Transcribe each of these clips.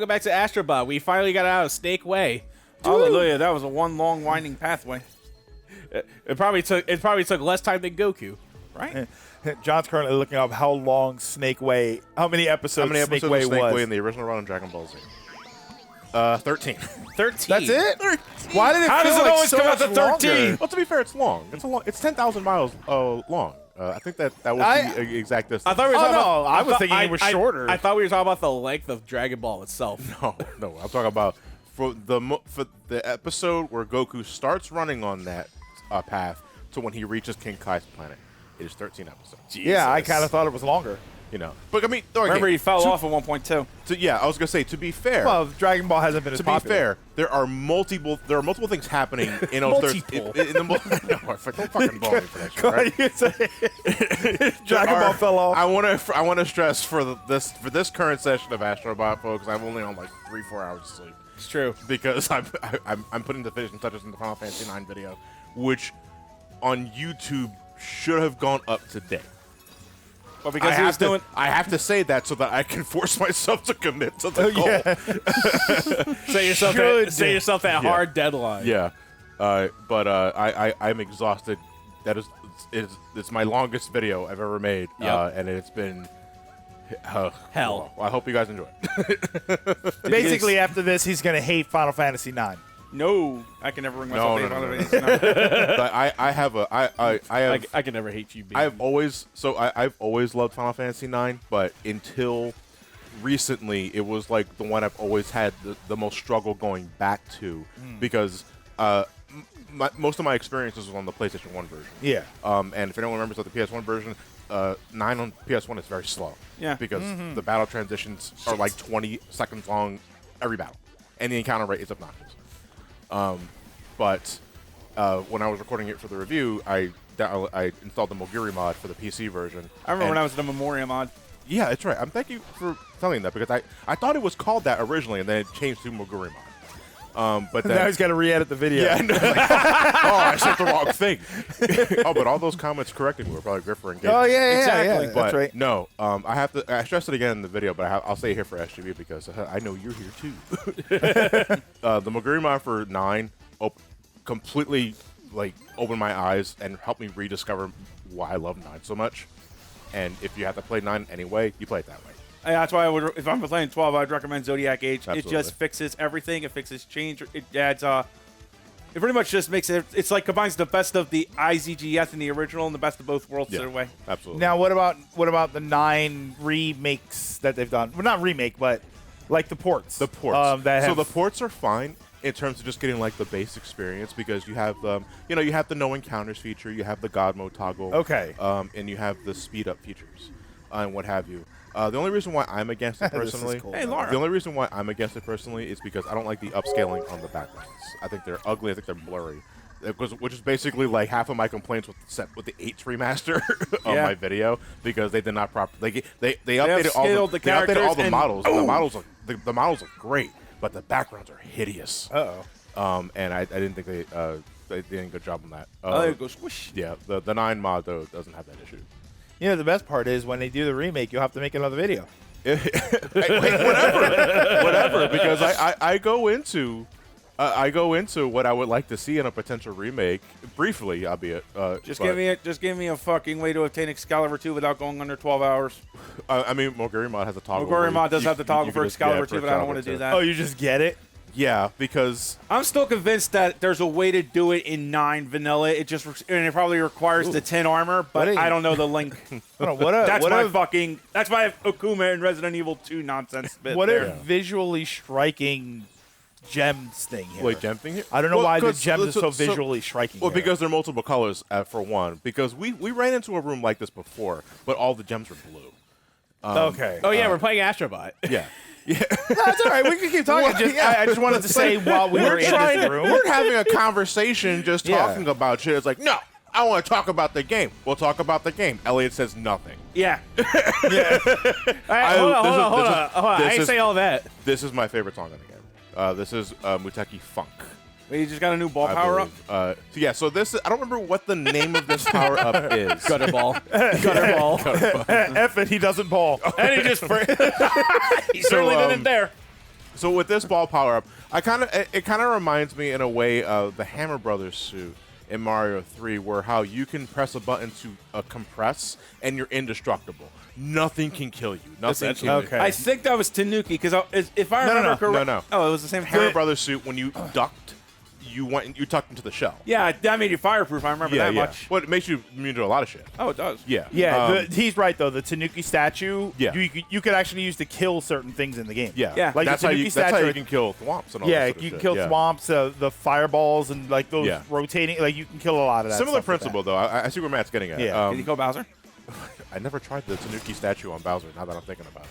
welcome back to Astro Bot. We finally got out of Snake Way. Hallelujah! That was a one long winding pathway. It probably took less time than Goku, right? John's currently looking up how long Snake Way, how many episodes Snake Way of Snake was. Way in the original run of Dragon Ball Z? 13. 13. That's it? Why did it How feel does it like always so come out much to 13? longer? Well, to be fair, it's long. It's 10,000 miles long. I think that was the exact distance. I thought we were Oh, talking no, about. I was thinking it was shorter. I thought we were talking about the length of Dragon Ball itself. No, I'm talking about for the episode where Goku starts running on that path to when he reaches King Kai's planet. It is 13 episodes. Yeah, I kind of thought it was longer. But I mean, Remember, he fell off at 1.2. I was gonna say, to be fair. Well, Dragon Ball hasn't been as To popular. be fair, there are multiple things happening in those. Multiple. No, don't fucking ball me for that shit, right? Dragon Ball fell off. I want to stress for this current session of Astro Bot, folks. I'm only on like 3-4 hours of sleep. It's true. Because I'm putting the finishing touches in the Final Fantasy IX video, which on YouTube should have gone up today. Well, because he was doing. I have to say that so that I can force myself to commit to the goal. Say yourself that hard deadline. Yeah, but I'm exhausted. It's my longest video I've ever made, and it's been Hell. Well, I hope you guys enjoy it. Basically, after this, he's going to hate Final Fantasy IX. No, I can never bring myself No. to But I can never hate you. Baby. I've always loved Final Fantasy IX, but until recently, it was like the one I've always had the most struggle going back to because most of my experiences was on the PlayStation 1 version. Yeah. And if anyone remembers the PS1 version, 9 on PS1 is very slow. Yeah. Because the battle transitions are like 20 seconds long every battle, and the encounter rate is obnoxious. But when I was recording it for the review, I installed the Mogiri mod for the PC version. I remember when I was in the Memoria mod. Yeah, that's right. Thank you for telling that because I thought it was called that originally, and then it changed to Moguri mod. But then, Now he's got to re-edit the video. yeah, no, I said the wrong thing. But all those comments corrected me were probably Griffer and Gabe. Oh, yeah, Exactly. yeah. But That's right. no, I stressed it again in the video, but I'll say it here for SGB because I know you're here too. The Moguri mod for 9 completely opened my eyes and helped me rediscover why I love 9 so much. And if you have to play 9 anyway, you play it that way. Yeah, that's why if I'm playing 12, I'd recommend Zodiac Age. Absolutely. It just fixes everything. It fixes change. It adds. It pretty much just makes it. It's like combines the best of the IZGS and the original and the best of both worlds in a way. Absolutely. Now, what about the 9 remakes that they've done? Well, not remake, but like the ports. The ports. So the ports are fine in terms of just getting the base experience because you have you have the no encounters feature, you have the God mode toggle, Okay. And you have the speed up features, and what have you. The only reason why I'm against it This is personally, cool. Hey, Laura. the only reason why I'm against it personally is because I don't like the upscaling on the backgrounds. I think they're ugly. I think they're blurry. Which is basically half of my complaints with the 8's remaster on my video because they did not properly. They updated all the they updated all the characters models. And the models are great, but the backgrounds are hideous. And I didn't think they did a good job on that. It goes squish. Yeah, the 9 mod though doesn't have that issue. You know, the best part is when they do the remake, you'll have to make another video. Whatever, because I go into what I would like to see in a potential remake briefly, albeit. Just give me a fucking way to obtain Excalibur 2 without going under 12 hours. I mean, Moguri mod has a toggle. Moguri mod does have the toggle for can just- Excalibur yeah, 2, but I don't want to do that. Oh, you just get it? Yeah, because I'm still convinced that there's a way to do it in 9 vanilla. It probably requires the 10 armor, but I don't know the link. Hold on, That's my Okuma and Resident Evil 2 nonsense bit. What there. a visually striking gems thing here. wait, gem thing here. I don't know why the 'cause- gems are so visually striking. Well, here. because they're multiple colors for one. Because we ran into a room like this before, but all the gems were blue. Okay. Oh yeah, we're playing Astro Bot. Yeah. That's all right. We can keep talking. I just wanted to say while we were in this room. We're having a conversation, just Yeah. talking about shit. It's like, no, I want to talk about the game. We'll talk about the game. Elliot says nothing. Yeah. All right, hold on. I this ain't is- say all that. This is my favorite song in the game. This is Muteki Funk. You just got a new ball I power up? believe. So this is, I don't remember what the name of this power up is. Gutter ball. Gutter ball. F it, he doesn't ball. And he just. He certainly So, didn't there. So with this ball power up, it kind of reminds me in a way of the Hammer Brothers suit in Mario 3, where how you can press a button to compress and you're indestructible. Nothing can kill you. Nothing can. Okay. I think that was Tanuki because if I remember correctly, no. Oh, it was the same Hammer Brothers suit, when you ducked, you tucked into the shell. Yeah, that made you fireproof. I remember that much. Well, it makes you immune to a lot of shit. Oh, it does. Yeah. Yeah, he's right though. The Tanuki statue, Yeah. you could actually use to kill certain things in the game. Yeah. Yeah. Like that's the how Tanuki you. That's how statue. you can kill thwomps and all Yeah, that sort of you can shit. kill Yeah. swamps, the fireballs, and like those Yeah. rotating. Like you can kill a lot of that. Similar stuff with principle, though. I see where Matt's getting at. Yeah. Did you kill Bowser? I never tried the Tanuki statue on Bowser. Now that I'm thinking about it,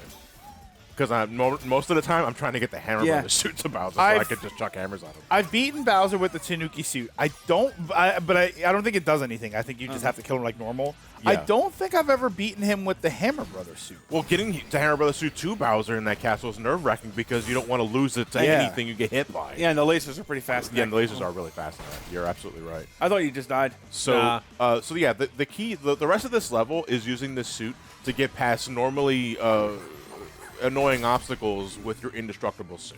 because most of the time I'm trying to get the Hammer Brothers suit to Bowser, so I could just chuck hammers on him. I've beaten Bowser with the Tanuki suit. I don't think it does anything. I think you just have to kill him like normal. I Yeah. don't think I've ever beaten him with the Hammer Brothers suit. Well, getting the Hammer Brothers suit to Bowser in that castle is nerve-wracking because you don't want to lose it to Yeah. anything you get hit by. Yeah, and the lasers are pretty fast. Yeah, and the lasers are really fast. In that. You're absolutely right. I thought you just died. So, so yeah, the key, the rest of this level is using this suit to get past normally annoying obstacles with your indestructible suit.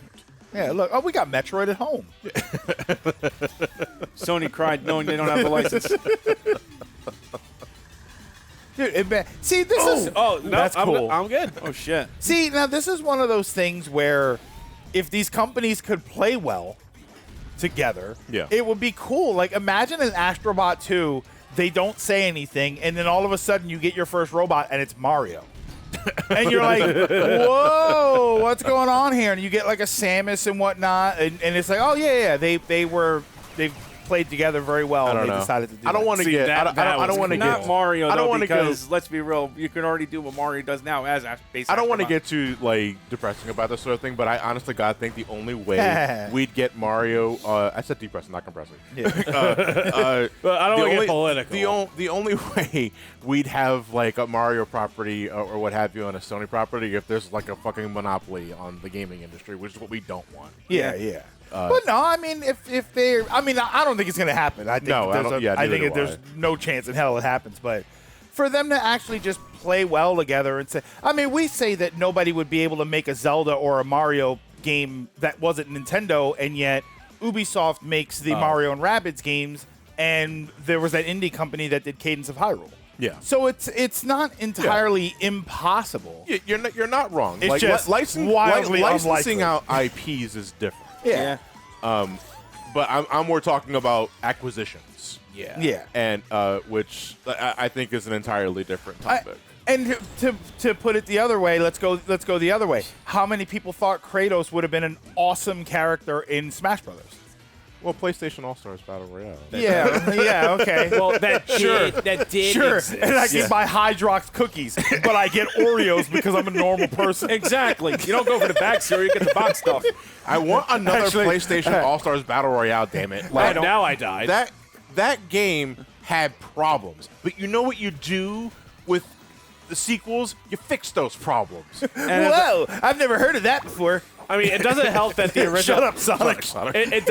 Yeah, look. Oh, we got Metroid at home. Sony cried knowing they don't have the license. Dude, see, this is Oh, no, that's cool. I'm good. Oh shit. See, now this is one of those things where if these companies could play well together, Yeah. it would be cool. Like, imagine in Astro Bot 2, they don't say anything, and then all of a sudden you get your first robot, and it's Mario. And you're like, whoa, what's going on here? And you get like a Samus and whatnot, and it's like, oh, yeah, they played together very well, I don't and they know. decided to do I don't that. want to See, get. that I don't want to Not get. Mario, I don't though, wanna because let's be real, you can already do what Mario does now as base. I don't want to Astro get too like depressing about this sort of thing, but I honestly God think the only way we'd get Mario. I said depressing, not compressing. Yeah. But I don't want to get political. The only way we'd have like a Mario property or what have you on a Sony property if there's like a fucking monopoly on the gaming industry, which is what we don't want. Yeah. But no, I mean, if they're, I mean, I don't think it's going to happen. I think No, I don't- yeah, I neither think do there's no chance in hell it happens. But for them to actually just play well together and say, I mean, we say that nobody would be able to make a Zelda or a Mario game that wasn't Nintendo, and yet Ubisoft makes the Mario and Rabbids games, and there was that indie company that did Cadence of Hyrule. Yeah. So it's not entirely impossible. You're not wrong. It's like, just wildly licensing unlikely. out IPs is different. Yeah. But I'm more talking about acquisitions. Yeah. And which I think is an entirely different topic. And to put it the other way, let's go the other way. How many people thought Kratos would have been an awesome character in Smash Brothers? Well, PlayStation All-Stars Battle Royale. Yeah, okay. Well, that did Sure, exist. and I can buy Hydrox cookies, but I get Oreos because I'm a normal person. Exactly. You don't go for the bag cereal, you get the box stuff. I want another Actually- PlayStation All-Stars Battle Royale, damn it. Like, now I died. That game had problems. But you know what you do with the sequels? You fix those problems. Whoa, I've never heard of that before. I mean, it doesn't help that the original. Shut up, Sonic. It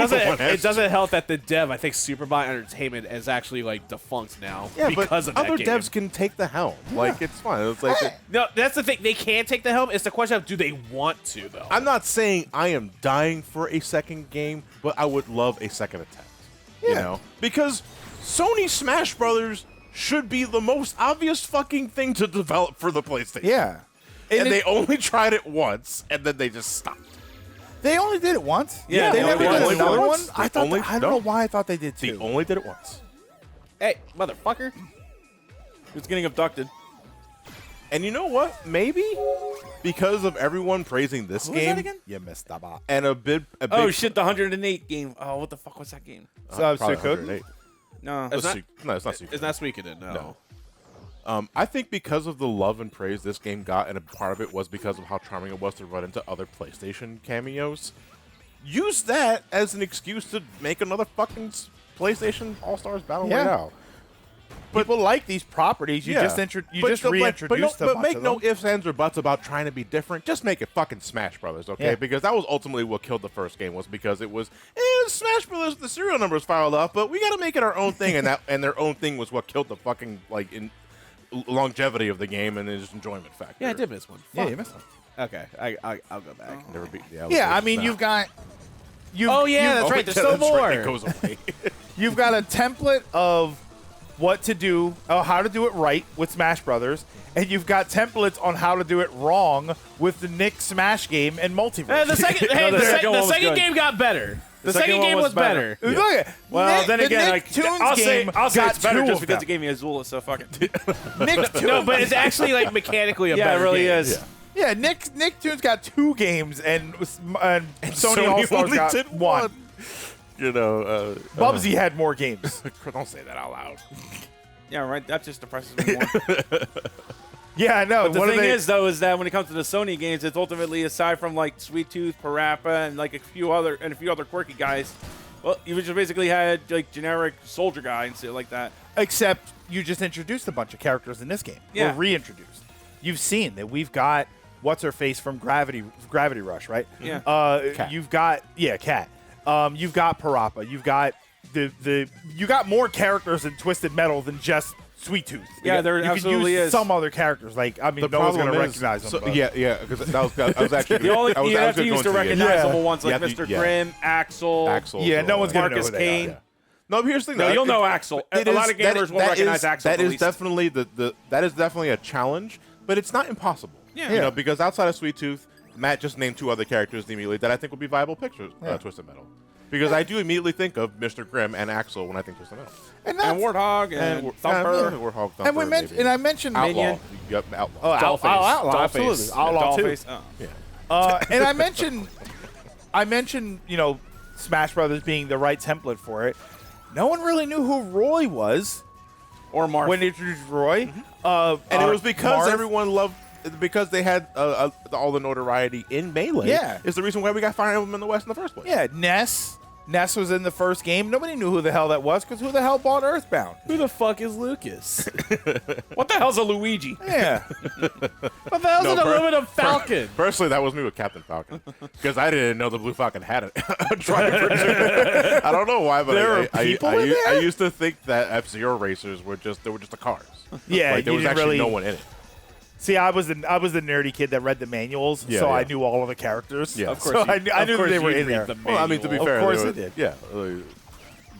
doesn't help that the dev, I think Superbot Entertainment, is actually like defunct now because of that other game. devs can take the helm. Like, it's fine. It's like No, that's the thing. They can take the helm. It's the question of do they want to though. I'm not saying I am dying for a second game, but I would love a second attempt. You know? Because Sony Smash Brothers should be the most obvious fucking thing to develop for the PlayStation. Yeah. And they only tried it once, and then they just stopped. They only did it once. Yeah, they they never only did did it another one. once. I They only- don't know why I thought they did They too. only did it once. Hey, motherfucker. Who's getting abducted? And you know what? Maybe because of everyone praising this Who was game that again? You missed that bot. and a big Oh shit, the 108 game. Oh, what the fuck was that game? So, probably Suikoden? 108. No. It's not- No, it's not Suikoden. It's not Suikoden, no. I think because of the love and praise this game got, and a part of it was because of how charming it was to run into other PlayStation cameos, use that as an excuse to make another fucking PlayStation All-Stars Battle Royale. People like these properties. You just reintroduce them. But make no ifs, ands, or buts about trying to be different. Just make it fucking Smash Brothers, okay? Yeah. Because that was ultimately what killed the first game, was because it was Smash Brothers. The serial numbers filed off, but we got to make it our own thing, and their own thing was what killed the fucking longevity of the game and its enjoyment factor. Yeah, I did miss one. Yeah, Fuck. you missed one. Okay, I'll go back. Never beat the Yeah, I mean, now. you've got. Oh yeah, that's right. There's still more. It goes away. You've got a template of what to do, how to do it right with Smash Brothers, and you've got templates on how to do it wrong with the Nick Smash game and Multiverse. The second, the second game got better. The second game was better. Look at Well, then again, Nicktoons game I'll say got it's better two just of because them. it gave me Azula, so fuck it. Nicktoons. No, but it's actually like mechanically a Yeah, better it really game. is. Yeah, Nicktoons got 2 games, and Sony All-Stars only got did 1. You know, Bubsy had more games. don't say that out loud. Yeah, right. That just depresses me more. Yeah, I know. But the thing is, though, is that when it comes to the Sony games, it's ultimately, aside from like Sweet Tooth, Parappa, and like a few other quirky guys, well, you just basically had like generic soldier guy and shit like that. Except you just introduced a bunch of characters in this game. Yeah. Or reintroduced. You've seen that we've got what's her face from Gravity Rush, right? Yeah. Cat. You've got Cat. You've got Parappa. You've got you got more characters in Twisted Metal than just Sweet Tooth. Yeah, there you absolutely could use is. some other characters. Like, I mean, no one's going to recognize them. But. Yeah, because that was actually You only I was, you I have was to use going the recognizable yeah. ones like You have to- Mr. yeah. Grimm, Axel. Yeah, no one's going to know Marcus who they are. Kane. Yeah. No, but here's the thing. No, though. you'll know Axel. A lot of gamers won't recognize Axel. That at is least. definitely that is definitely a challenge, but it's not impossible. Yeah. You know, because outside of Sweet Tooth, Matt just named 2 other characters immediately that I think would be viable pictures. Twisted Metal. Because I do immediately think of Mr. Grimm and Axel when I think Twisted Metal. And Warthog and Thumper. Warthog, And we Thumper, mentioned, maybe. and I mentioned Outlaw. Minion. Yep, Outlaw. Oh, Outlaw, Dollface. absolutely. Yeah, Outlaw too. Dollface. Oh. Yeah. And I mentioned, Smash Brothers being the right template for it. No one really knew who Roy was Or Marth. when they introduced Roy. And it was because Marth. everyone loved, because they had all the notoriety in Melee. Yeah. Is the reason why we got Fire Emblem in the West in the first place. Yeah, Ness. Ness was in the first game. Nobody knew who the hell that was because who the hell bought Earthbound? Who the fuck is Lucas? What the hell's a Luigi? Yeah. What the hell's an aluminum falcon? Personally, that was me with Captain Falcon because I didn't know the Blue Falcon had a driver. I don't know why, but There are people in there? I used to think that F-Zero racers were just the cars. Yeah, like, there you was didn't actually really no one in it. See, I was the nerdy kid that read the manuals, Yeah, so I yeah. knew all of the characters. Yeah. Of course So you- I knew of course they were you'd in read there. the Well, I mean, to be manual. fair, course they it did. Yeah,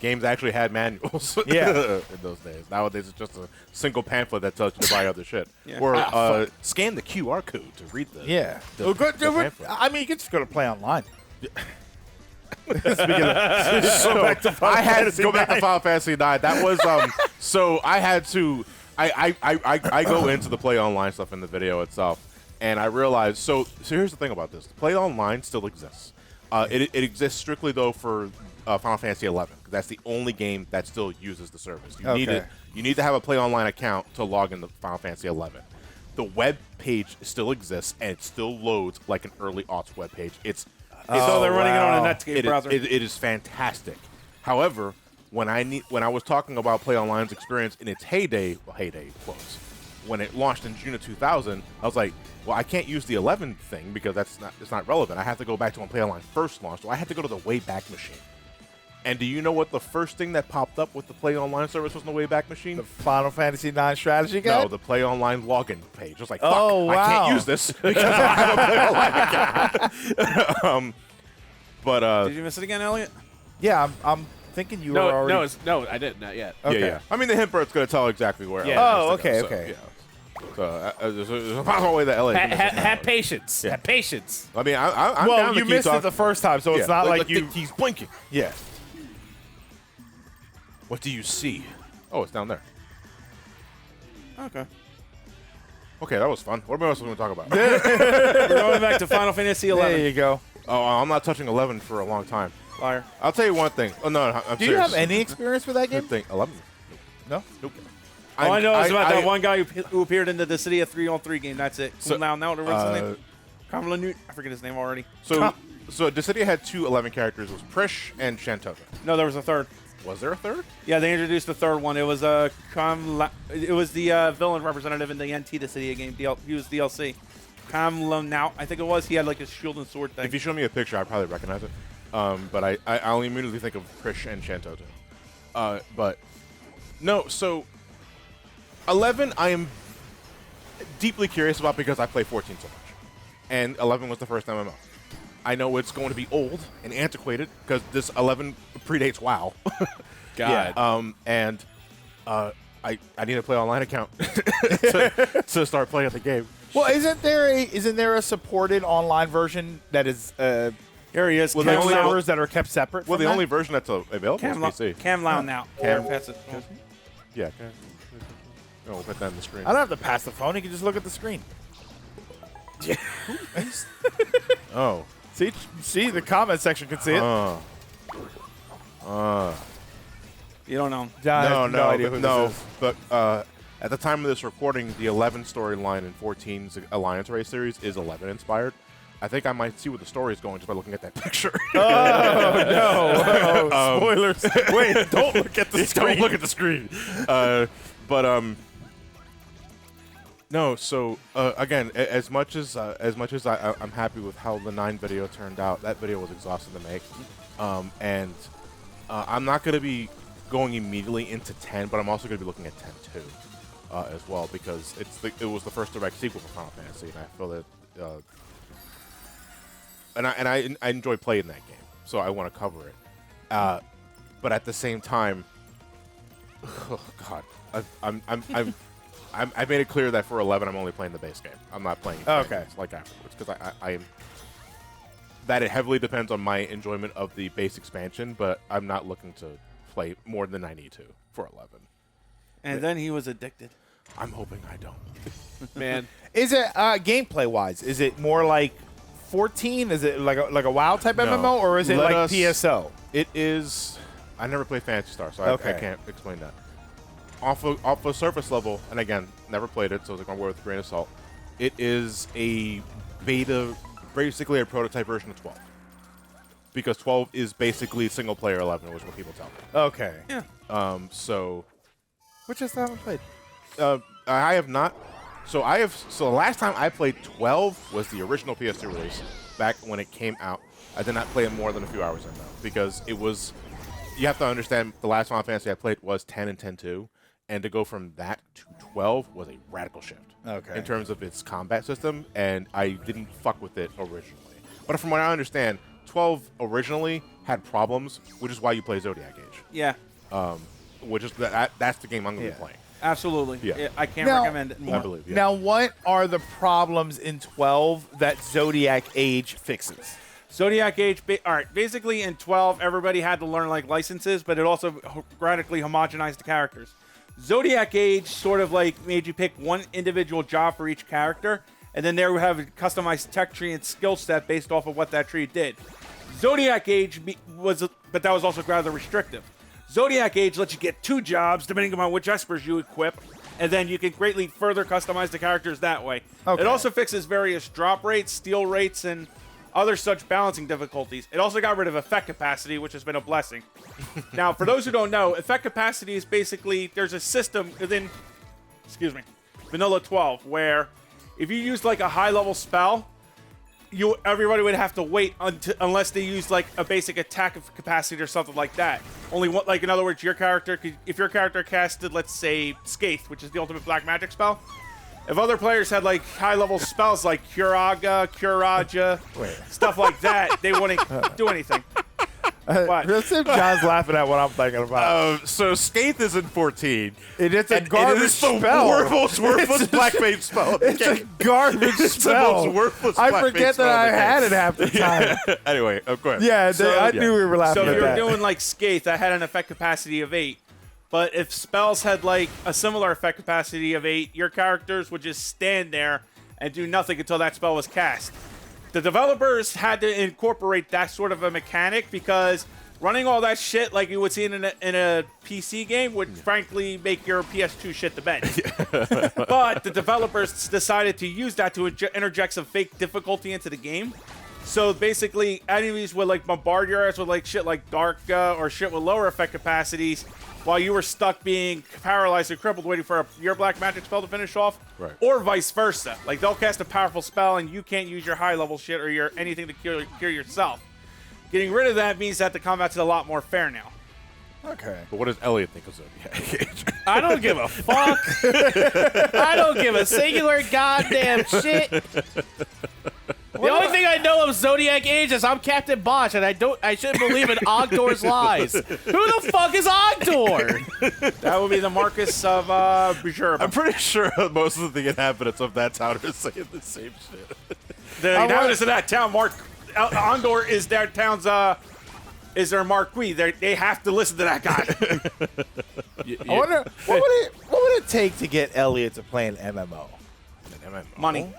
games actually had manuals. Yeah. in those days. Nowadays, it's just a single pamphlet that tells you to buy other shit, Yeah. or scan the QR code to read the. Yeah. the- Well, go- the go- pamphlet. I mean, you can just go to Play Online. So back to Final I had Fantasy to go back to IX. Final Fantasy IX. That was so I had to. I go into the Play Online stuff in the video itself, and I realized. So here's the thing about this: Play Online still exists. It exists strictly though for Final Fantasy 11. That's the only game that still uses the service. You need to have a Play Online account to log into Final Fantasy 11. The web page still exists and it still loads like an early aughts web page. So they're running it on a wow. Netscape browser. It is fantastic. However, when I was talking about Play Online's experience in its heyday close, when it launched in June of 2000, I was like, well, I can't use the 11 thing because it's not relevant. I have to go back to when Play Online first launched. So I had to go to the Wayback Machine. And do you know what the first thing that popped up with the Play Online service was in the Wayback Machine? The Final Fantasy IX strategy guide? No, the Play Online login page. I was like, fuck, Oh, wow. I can't use this because I don't have a Play Online account. But Did you miss it again, Elliot? Yeah, I'm thinking you were No, already. no, I didn't. Not yet. Okay. yeah. I mean, the hint bird's going to tell exactly where. Yeah. LA Oh, has to go, okay, so, okay. Yeah. So there's a possible way that LA. can miss this Have one. patience. Yeah. Have patience. I mean, I'm down Well, to you keep missed it talking. the first time, so Yeah, it's not like you. He's blinking. Yeah. What do you see? Oh, it's down there. Okay. Okay, that was fun. What else are we going to talk about? We're going back to Final Fantasy 11. There you go. Oh, I'm not touching 11 for a long time. Liar. I'll tell you one thing. Oh no, I'm Do serious. you have any experience with that game? Good thing 11? No. Nope. All I know is about that one guy who appeared in the Dissidia 3-on-3 game. That's it. So, now, what was his name? Kamala I forget his name already. So Dissidia had 2 11 characters. It was Prish and Shantota. No, there was a third. Was there a third? Yeah, they introduced the third one. It was the villain representative in the NT Dissidia game. He was DLC. Now, I think it was. He had like a shield and sword thing. If you show me a picture, I'd probably recognize it. But I only immediately think of Prish and Shantota. But no, so 11 I am deeply curious about because I play 14 so much. and 11 was the first MMO. I know it's going to be old and antiquated because this 11 predates WoW. God. I need to play online account to start playing the game. Well, isn't there a supported online version that is Here he is. well, Cam the Lau. servers that are kept separate? Well, from the that? only version that's available Cam is PC. Cam Lau now. Cam- Here, pass it. Yeah. Oh, we'll put that on the screen. I don't have to pass the phone. You can just look at the screen. Oh. See, the comment section can see it. You don't know. John has no idea who this is. But at the time of this recording, the 11 storyline in 14's Alliance Race series is 11 inspired. I think I might see where the story is going just by looking at that picture. Spoilers. Wait, don't look at the screen. Don't look at the screen. No, so again, as much as I'm happy with how the 9 video turned out, that video was exhausting to make, and I'm not going to be going immediately into 10, but I'm also going to be looking at 10 too, as well, because it was the first direct sequel for Final Fantasy, and I feel that I enjoy playing that game, so I want to cover it, but at the same time, oh God, I made it clear that for 11, I'm only playing the base game. I'm not playing like afterwards, because that it heavily depends on my enjoyment of the base expansion, but I'm not looking to play more than I need to for 11. And then he was addicted. I'm hoping I don't. Man. Is it gameplay wise? Is it more like 14? Is it like a WoW type No. MMO, or is it Let like us- PSO? It is. I never played Phantasy Star, so Okay. I can't explain that. Off a surface level, and again, never played it, so it's going to work with a grain of salt. It is a beta, basically a prototype version of 12. Because 12 is basically single player 11, which is what people tell me. Okay. Yeah. So Which I still haven't played. I have not. So the last time I played 12 was the original PS2 release, back when it came out. I did not play it more than a few hours in though, because it was. You have to understand, the last Final Fantasy I played was 10 and 10-2, and to go from that to 12 was a radical shift. Okay. In terms of its combat system, and I didn't fuck with it originally. But from what I understand, 12 originally had problems, which is why you play Zodiac Age. Yeah. Which is that's the game I'm going to be playing. Absolutely. Yeah. I can't Now- recommend it more. I believe. Yeah. Now, what are the problems in 12 that Zodiac Age fixes? Zodiac Age, all right, basically in 12, everybody had to learn like licenses, but it also radically homogenized the characters. Zodiac Age sort of like made you pick one individual job for each character, and then there we have a customized tech tree and skill set based off of what that tree did. Zodiac Age but that was also rather restrictive. Zodiac Age lets you get 2 jobs depending upon which espers you equip, and then you can greatly further customize the characters that way. Okay. It also fixes various drop rates, steal rates, and other such balancing difficulties. It also got rid of effect capacity, which has been a blessing. Now, for those who don't know, effect capacity is basically, there's a system within, Vanilla 12, where if you use like a high-level spell, everybody would have to wait unless they use like a basic attack capacity or something like that. Only one, like in other words, if your character casted, let's say, Scathe, which is the ultimate black magic spell. If other players had like high-level spells like Curaga, Curaja, stuff like that, they wouldn't do anything. Let's see if John's laughing at what I'm thinking about. So Scathe is in 14. It's a And garbage it is the spell. most worthless black mage spell. It's a garbage It's the spell. most worthless I black forget mage spell that I in the had game. it half the time. Anyway, go ahead. Yeah, I knew we were laughing So at if you're that. doing like Scathe, that had an effect capacity of 8. But if spells had like a similar effect capacity of 8, your characters would just stand there and do nothing until that spell was cast. The developers had to incorporate that sort of a mechanic because running all that shit like you would see in a PC game would frankly make your PS2 shit the bed. But the developers decided to use that to interject some fake difficulty into the game. So basically, enemies would like bombard your ass with like shit like Darka or shit with lower effect capacities, while you were stuck being paralyzed or crippled waiting for your black magic spell to finish off, Right. or vice versa. Like they'll cast a powerful spell and you can't use your high level shit or your anything to cure yourself. Getting rid of that means that the combat's a lot more fair now. Okay. But what does Elliot think of Zodiac Age? I don't give a fuck. I don't give a singular goddamn shit. The only thing I know of Zodiac Age is I'm Captain Bosch, and I shouldn't believe in Ogdor's lies. Who the fuck is Ogdor? That would be the Marcus of Bajurba. I'm pretty sure most of the inhabitants of that town are saying the same shit. The inhabitants of that town, Ondor is their town's is their marquee. They have to listen to that guy. I wonder what would it take to get Elliot to play an MMO? Money.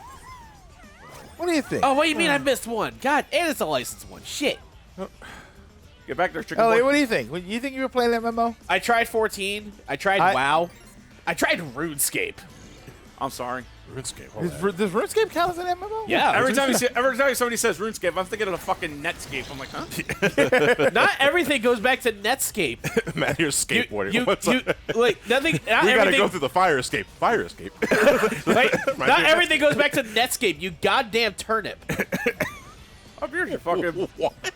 What do you think? Oh, what do you mean I missed one? God, and it's a licensed one. Shit. Get back there, chicken Elliot, boy. what do you think? You think you were playing an MMO? I tried 14. I tried WoW. I tried RuneScape. I'm sorry. RuneScape. Does RuneScape count as an MMO? Yeah. Every time somebody says RuneScape, I'm thinking of the fucking Netscape. I'm like, huh? Not everything goes back to Netscape. Man, you're skateboarding. Like nothing. Not We gotta everything. go through the fire escape. Fire escape. Not everything goes back to Netscape. You goddamn turnip. Up here, you fucking What?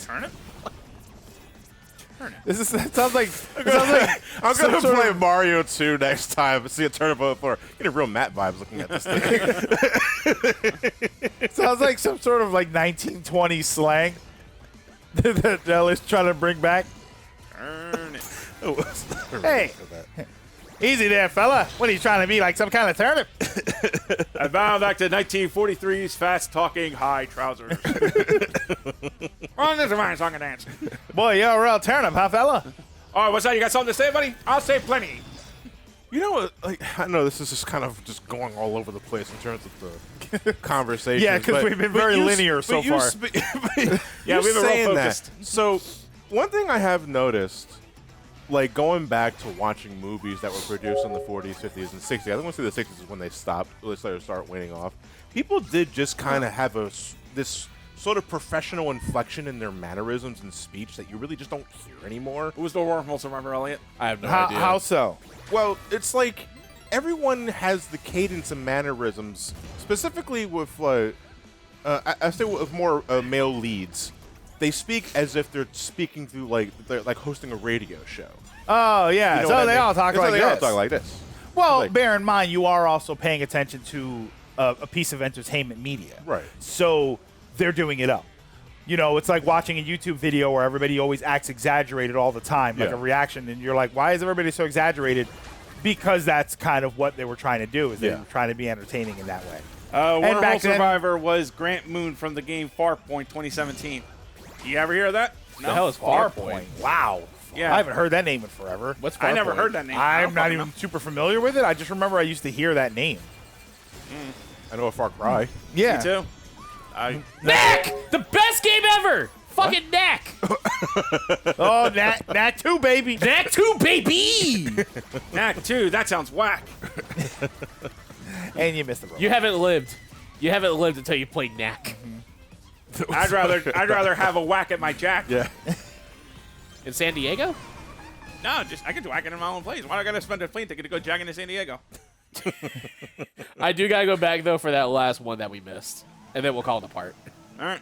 turnip. It sounds like I'm gonna play Mario 2 next time and see a turnip on the floor. Getting real Matt vibes looking at this thing. sounds like some sort of like 1920s slang that Elliot's trying to bring back. Turn it. Hey, easy there, fella. What are you trying to be, like some kind of turnip? I bow back to 1943's fast-talking high trousers. On this is my song and dance. Boy, you're a real turnip, huh, fella? All right, what's that? You got something to say, buddy? I'll say plenty. You know what? Like, I know this is just kind of just going all over the place in terms of the conversation. Yeah, because we've been very linear so far. Yeah, we've been real focused. So, one thing I have noticed, like going back to watching movies that were produced in the 40s, 50s, and 60s. I think mostly the 60s is when they stopped, really started to start waning off. People did just kind of have this sort of professional inflection in their mannerisms and speech that you really just don't hear anymore. Who was the War Survivor, Elliot? I have no idea. How so? Well, it's like everyone has the cadence and mannerisms, specifically with, I say with more male leads. They speak as if they're speaking through they're like hosting a radio show. Oh, yeah. You know So what I they mean? all talk So like they this. all talk like this. Well, Like- bear in mind, you are also paying attention to a piece of entertainment media. Right. So they're doing it up. You know, it's like watching a YouTube video where everybody always acts exaggerated all the time, like Yeah. a reaction, and you're like, why is everybody so exaggerated? Because that's kind of what they were trying to do, is they Yeah. were trying to be entertaining in that way. Wormhole back then- Survivor was Grant Moon from the game Farpoint 2017. You ever hear of that? The hell is Farpoint? Wow. Yeah. I haven't heard that name in forever. What's I never Farpoint? heard that name. I I'm don't not fucking even know. super familiar with it. I just remember I used to hear that name. I know a Far Cry. Yeah. Me too. Knack! The best game ever! Fucking Knack! Oh, Nat 2, baby. Knack 2, baby! Knack 2, that sounds whack. And you missed the roll. You haven't lived. You haven't lived until you played Knack. I'd rather have a whack at my jack. Yeah. In San Diego? No, I can whack it in my own place. Why do I gotta spend a plane ticket to go jacking to San Diego? I do gotta go back, though, for that last one that we missed. And then we'll call it apart. All right.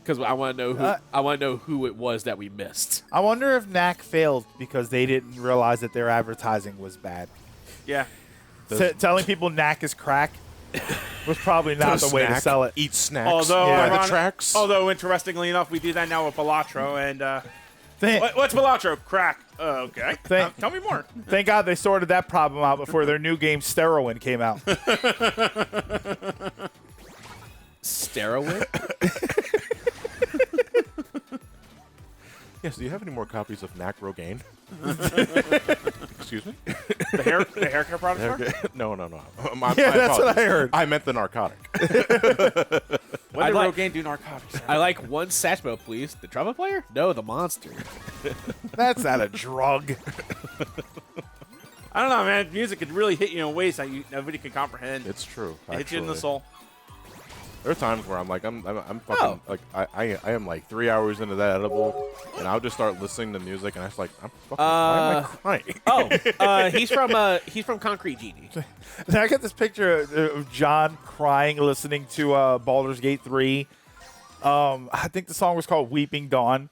Because I want to know who it was that we missed. I wonder if NAC failed because they didn't realize that their advertising was bad. Yeah. Telling people NAC is crack was probably not the way to Snack, sell it. Eat snacks. Although, buy the ironic- tracks. Although interestingly enough, we do that now with Balatro. And Thank, what's Balatro? Crack. Okay. Tell me more. thank God they sorted that problem out before their new game Steroin came out. Steroid? Yes. Do you have any more copies of Knack Rogaine? Excuse me. The hair care product store? Okay. No. Yeah, that's what I heard. I meant the narcotic. When I'd did like- Rogaine do narcotics? I like one Satchmo, please. The trumpet player? No, the monster. That's not a drug. I don't know, man. Music could really hit you in ways that nobody can comprehend. It's true. It hits you in the actually. soul. There are times where I'm like, I'm fucking Oh. like I am like 3 hours into that edible, and I'll just start listening to music, and I was like, I'm fucking. Why am I crying? He's from Concrete Genie. And I got this picture of John crying listening to Baldur's Gate 3. I think the song was called Weeping Dawn.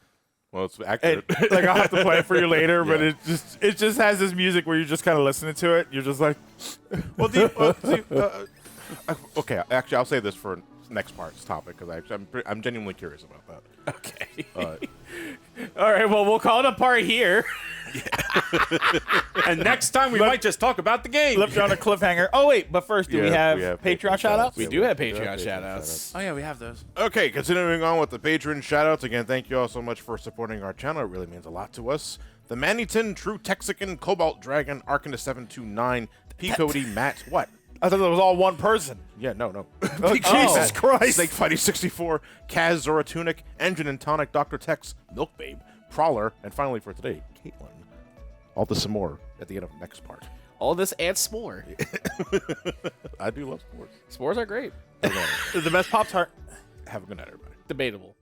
Well, it's And, accurate. like, I'll have to play it for you later, but Yeah. it just has this music where you're just kind of listening to it. You're just like, Well, okay. Actually, I'll say this for next part's topic because I'm genuinely curious about that. Okay. Uh, All right. Well, we'll call it a part here. And next time we might just talk about the game. Left you on a cliffhanger. Oh wait, but first, do we have Patreon shout-outs? We do have Patreon shout-outs. Oh yeah, we have those. Okay, continuing on with the patron shoutouts. Again, thank you all so much for supporting our channel. It really means a lot to us. The Maniton, True Texican, Cobalt Dragon, Arcanus729, P. Cody, Matt, what? I thought it was all one person. Yeah, no. Jesus Christ. Snake Fighty 64, Kaz Zoratunic, Engine and Tonic, Dr. Tex, Milk Babe, Prowler, and finally for today, Caitlin. All this some more at the end of the next part. All this and s'more. I do love sports. S'mores are great. The best Pop-Tart. Have a good night, everybody. Debatable.